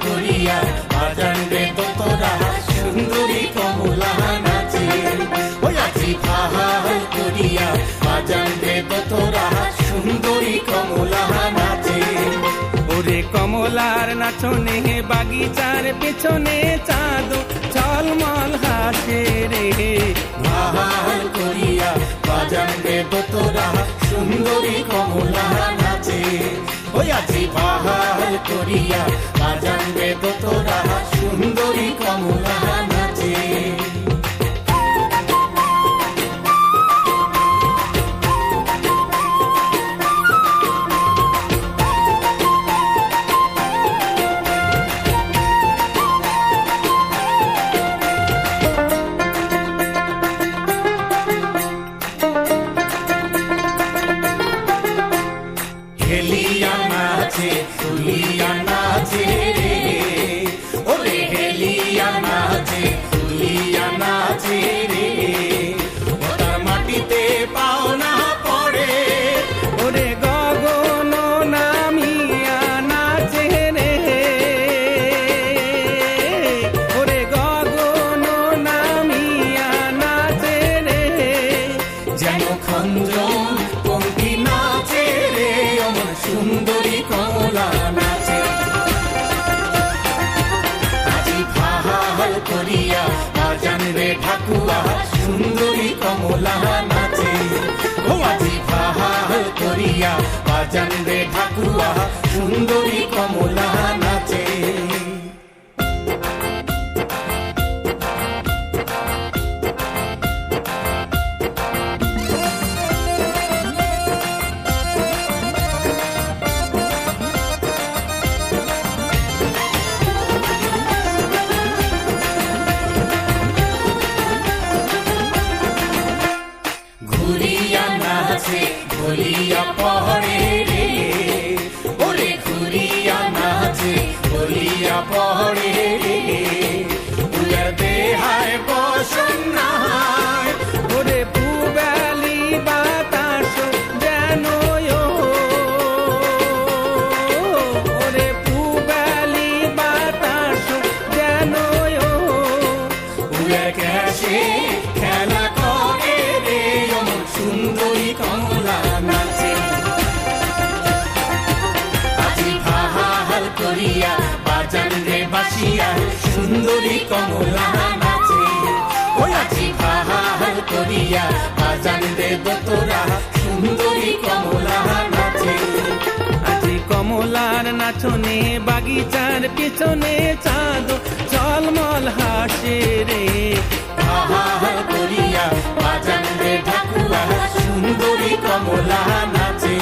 করিয়া বাজান রে তোরা সুন্দরী কমলা নাচে, ওই আজি ভাহাল করিয়া বাজান রে তোরা সুন্দরী কমলা নাচে। ওরে কমলার নাচনে বাগিচার পেছনে চাঁদ ঝলমল হাসে রে, ভাহাল করিয়া বাজান রে তোরা সুন্দরী কমলা নাচে, ওই আজি ভাহাল করিয়া বাজান রে তোরা সুন্দরী কমলা নাচে। হেলিয়া নাচে তুলিয়া নাচে রে, ওরে হেলিয়া নাচে তুলিয়া নাচে রে, ওটার মাটিতে পাও না পড়ে, ওরে গগন নামিয়া নাচে রে, ওরে গগন নামিয়া নাচে রে, যেন খঞ্জন পঙ্কি নাচে রে, অমন সুন্দরী কমলা নাচে। আজি ভাহাল করিয়া বাজান রে ঠাকুয়া সুন্দরী কমলা নাচে, ও আজি ভাহাল করিয়া বাজান রে ঠাকুয়া সুন্দরী কমলা নাচে। ঘুরিয়া নাচে ঘুরিয়া পহরে রে, ওরে ঘুরিয়া নাচে ঘুরিয়া পহরে রে, উয়ার দেহায় বসন্নায়, ওরে পুবালি বাতাস যেন ওরে পুবালি বাতাস যেন উয়ার ক্যাশে খেলা করে রে, অমন সুন্দরী কমলা নাচে। আজি ভাহাল করিয়া বাজান রে বাসিয়া সুন্দরী কমলা নাচে, ওই আজি ভাহাল করিয়া বাজান রে তোরা সুন্দরী কমলা নাচে। আজি কমলার নাচনে বাগিচার পেছনে চাঁদ ঝলমল হাসে রে, ভাহাল করিয়া বাজান রে ঠাকুয়া সুন্দরী কমলা নাচে।